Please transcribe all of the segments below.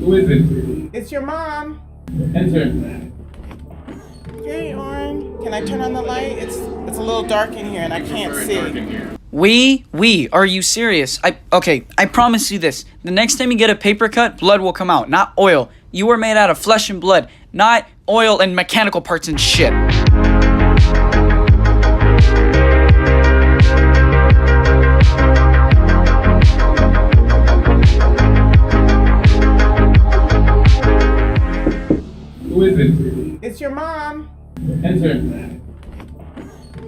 Who is it? It's your mom. Enter. Hey, Oren. Can I turn on the light? It's a little dark in here and I can't see. We, are you serious? I promise you this. The next time you get a paper cut, blood will come out, not oil. You were made out of flesh and blood, not oil and mechanical parts and shit. Who is it? It's your mom. Enter.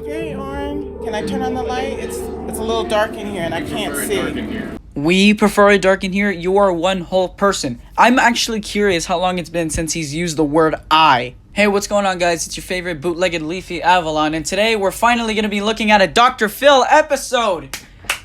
Hey, Oren. Can I turn on the light? It's a little dark in here and I can't see. We prefer it dark in here. You are one whole person. I'm actually curious how long it's been since he's used the word I. Hey, what's going on, guys? It's your favorite bootlegged Leafy Avalon, and today we're finally going to be looking at a Dr. Phil episode.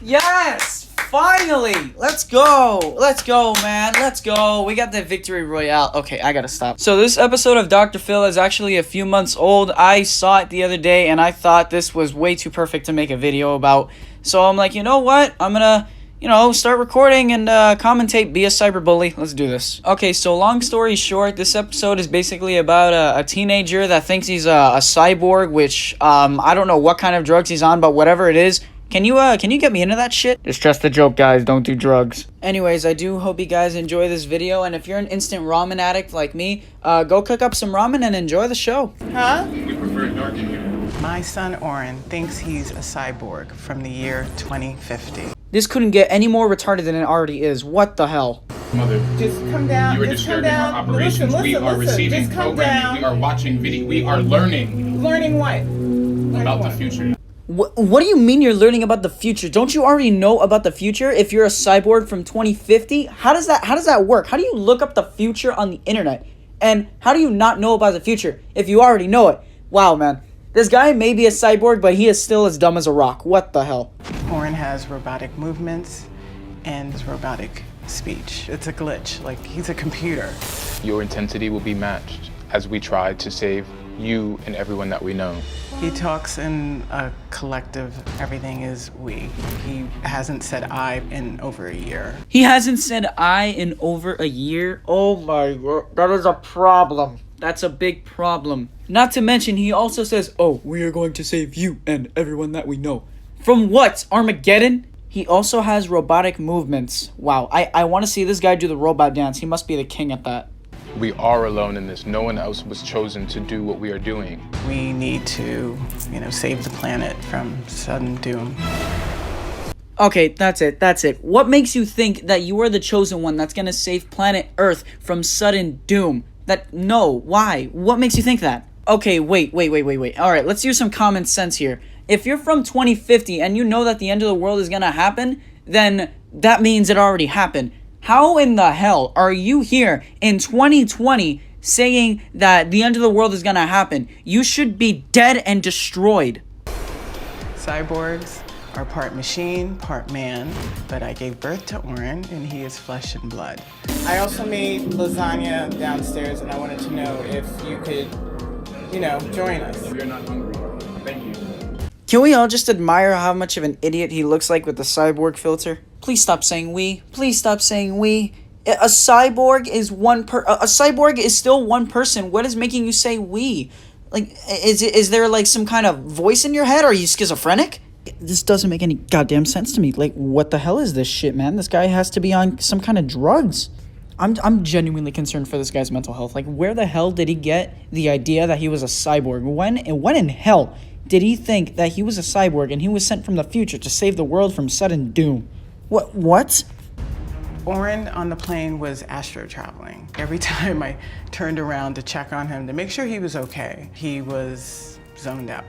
Yes! Finally! Let's go! Let's go, man. Let's go. We got the victory royale. Okay, I gotta stop. So this episode of Dr. Phil is actually a few months old. I saw it the other day, and I thought this was way too perfect to make a video about. So I'm like, you know what? I'm gonna start recording and commentate, be a cyberbully. Let's do this. Okay, so long story short, this episode is basically about a teenager that thinks he's a cyborg, which I don't know what kind of drugs he's on, but whatever it is. Can you get me into that shit? It's just a joke, guys. Don't do drugs. Anyways, I do hope you guys enjoy this video, and if you're an instant ramen addict like me, go cook up some ramen and enjoy the show. Huh? We prefer it dark in here. My son, Oren, thinks he's a cyborg from the year 2050. This couldn't get any more retarded than it already is. What the hell? Mother, Just come down. you are Just come disturbing down. our operations. We are receiving Just come programming. down. We are watching video. We are learning Learning what? Learning about what? the future. What do you mean you're learning about the future? Don't you already know about the future if you're a cyborg from 2050? How does that work? How do you look up the future on the internet? And how do you not know about the future if you already know it? Wow, man. This guy may be a cyborg, but he is still as dumb as a rock. What the hell? Oren has robotic movements and robotic speech. It's a glitch. Like, he's a computer. Your intensity will be matched as we try to save you and everyone that we know. He talks in a collective, everything is we. He hasn't said I in over a year. He hasn't said I in over a year? Oh my god, that is a problem. That's a big problem. Not to mention, he also says, oh, we are going to save you and everyone that we know. From what? Armageddon? He also has robotic movements. Wow, I want to see this guy do the robot dance. He must be the king at that. We are alone in this. No one else was chosen to do what we are doing. We need to, save the planet from sudden doom. Okay, that's it. What makes you think that you are the chosen one that's gonna save planet Earth from sudden doom? Why? What makes you think that? Okay, wait. Alright, let's use some common sense here. If you're from 2050 and you know that the end of the world is gonna happen, then that means it already happened. How in the hell are you here in 2020 saying that the end of the world is gonna happen? You should be dead and destroyed. Cyborgs are part machine, part man, but I gave birth to Oren and he is flesh and blood. I also made lasagna downstairs and I wanted to know if you could, join us. We are not hungry. Thank you. Can we all just admire how much of an idiot he looks like with the cyborg filter? Please stop saying we. Please stop saying we. A cyborg is a cyborg is still one person. What is making you say we? Like, is there like some kind of voice in your head? Are you schizophrenic? This doesn't make any goddamn sense to me. Like, what the hell is this shit, man? This guy has to be on some kind of drugs. I'm genuinely concerned for this guy's mental health. Like, where the hell did he get the idea that he was a cyborg? When in hell did he think that he was a cyborg and he was sent from the future to save the world from sudden doom? What? Oren on the plane was astro traveling. Every time I turned around to check on him to make sure he was okay, he was zoned out.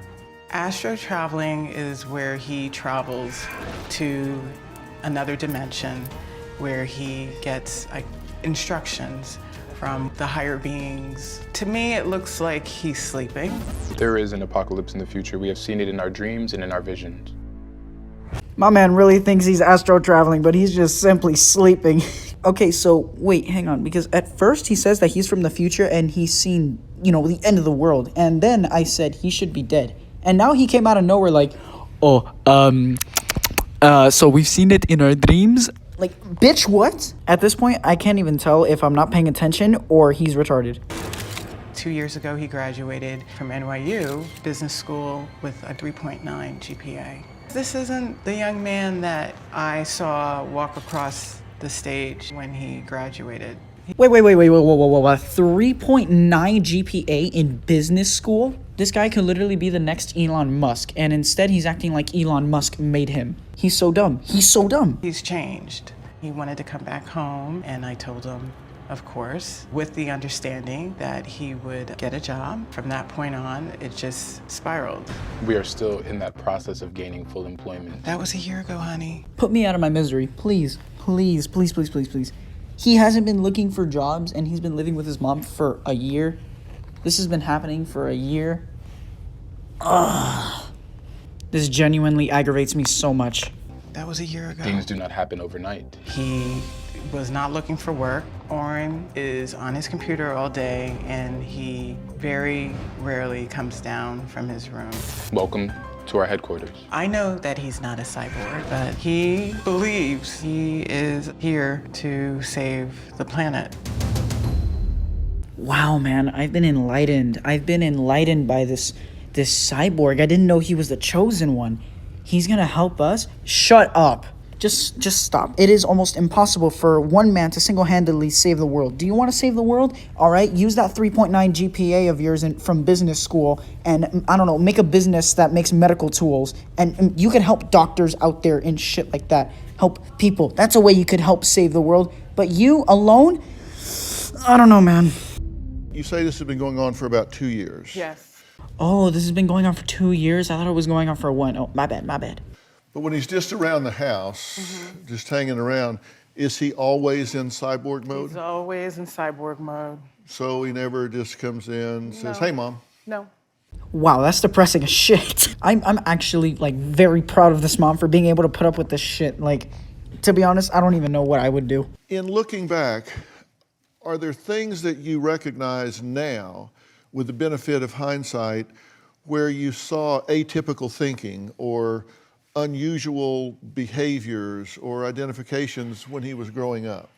Astro traveling is where he travels to another dimension where he gets instructions from the higher beings. To me, it looks like he's sleeping. There is an apocalypse in the future. We have seen it in our dreams and in our visions. My man really thinks he's astro traveling, but he's just simply sleeping. Okay, so wait, hang on, because at first he says that he's from the future and he's seen, the end of the world. And then I said he should be dead. And now he came out of nowhere like, so we've seen it in our dreams. Like, bitch, what? At this point, I can't even tell if I'm not paying attention or he's retarded. 2 years ago, he graduated from NYU Business School with a 3.9 GPA. This isn't the young man that I saw walk across the stage when he graduated. Wait, whoa. 3.9 GPA in business school? This guy could literally be the next Elon Musk, and instead he's acting like Elon Musk made him. He's so dumb. He's so dumb. He's changed. He wanted to come back home, and I told him, of course, with the understanding that he would get a job. From that point on, it just spiraled. We are still in that process of gaining full employment. That was a year ago, honey. Put me out of my misery, please. Please. He hasn't been looking for jobs, and he's been living with his mom for a year. This has been happening for a year. Ugh. This genuinely aggravates me so much. That was a year ago. Things do not happen overnight. He was not looking for work. Oren is on his computer all day, and he very rarely comes down from his room. Welcome to our headquarters. I know that he's not a cyborg, but he believes he is here to save the planet. Wow, man, I've been enlightened. I've been enlightened by this cyborg. I didn't know he was the chosen one. He's gonna help us? Shut up. Just stop. It is almost impossible for one man to single-handedly save the world. Do you want to save the world? All right, use that 3.9 GPA of yours from business school and, I don't know, make a business that makes medical tools. And you can help doctors out there and shit like that. Help people. That's a way you could help save the world. But you alone? I don't know, man. You say this has been going on for about 2 years. Yes. Oh, this has been going on for 2 years? I thought it was going on for 1. Oh, my bad. But when he's just around the house, just hanging around, is he always in cyborg mode? He's always in cyborg mode. So he never just comes in and says, hey, Mom. No. Wow, that's depressing as shit. I'm actually, like, very proud of this mom for being able to put up with this shit. Like, to be honest, I don't even know what I would do. In looking back, are there things that you recognize now with the benefit of hindsight where you saw atypical thinking or unusual behaviors or identifications when he was growing up?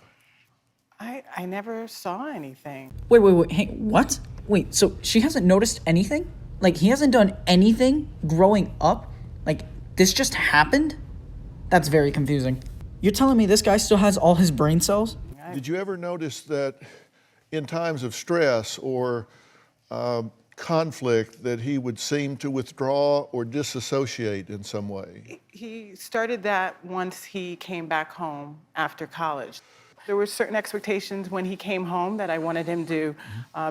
I never saw anything. Wait, hey, what? Wait, so she hasn't noticed anything? Like, he hasn't done anything growing up? Like, this just happened? That's very confusing. You're telling me this guy still has all his brain cells? Did you ever notice that in times of stress or conflict that he would seem to withdraw or disassociate in some way? He started that once he came back home after college. There were certain expectations when he came home that I wanted him to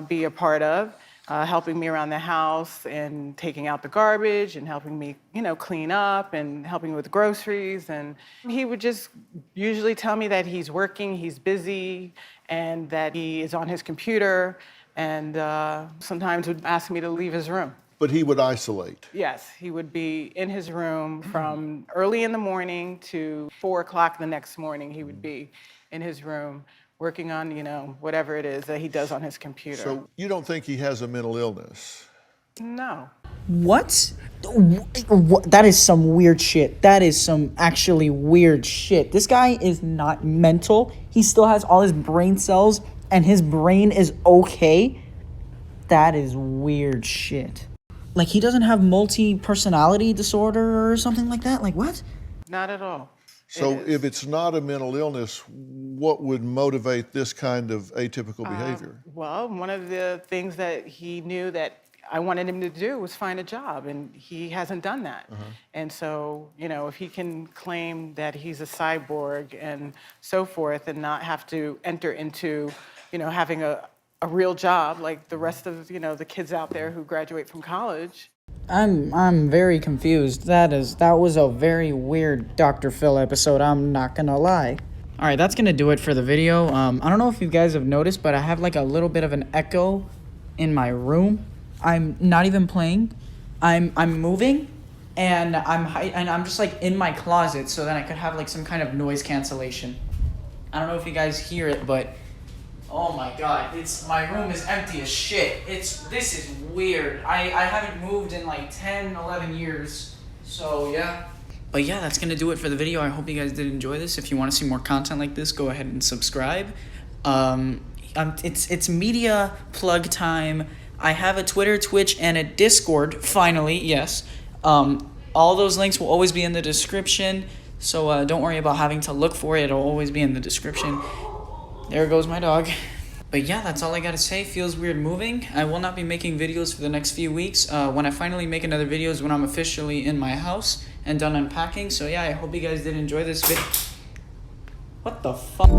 be a part of, helping me around the house and taking out the garbage and helping me, clean up and helping me with groceries. And he would just usually tell me that he's working, he's busy, and that he is on his computer, and sometimes would ask me to leave his room. But he would isolate. Yes, he would be in his room from early in the morning to 4 o'clock the next morning. He would be in his room working on, whatever it is that he does on his computer. So you don't think he has a mental illness? No. What? That is some weird shit. That is some actually weird shit. This guy is not mental. He still has all his brain cells, and his brain is okay. That is weird shit. Like, he doesn't have multi-personality disorder or something like that? Like, what? Not at all. So if it's not a mental illness, what would motivate this kind of atypical behavior? Well, one of the things that he knew that I wanted him to do was find a job, and he hasn't done that. And so, if he can claim that he's a cyborg and so forth and not have to enter into, having a real job like the rest of, the kids out there who graduate from college. I'm very confused. That was a very weird Dr. Phil episode, I'm not gonna lie. Alright, that's gonna do it for the video. I don't know if you guys have noticed, but I have like a little bit of an echo in my room. I'm not even playing. I'm moving, and I'm just like in my closet, so then I could have like some kind of noise cancellation. I don't know if you guys hear it, but oh my god, my room is empty as shit. This is weird. I haven't moved in like 10, 11 years. So yeah. But yeah, that's gonna do it for the video. I hope you guys did enjoy this. If you want to see more content like this, go ahead and subscribe. It's media plug time. I have a Twitter, Twitch, and a Discord. Finally, yes. All those links will always be in the description. So don't worry about having to look for it. It'll always be in the description. There goes my dog. But yeah, that's all I gotta say. Feels weird moving. I will not be making videos for the next few weeks. When I finally make another video is when I'm officially in my house and done unpacking. So yeah, I hope you guys did enjoy this video. What the fuck?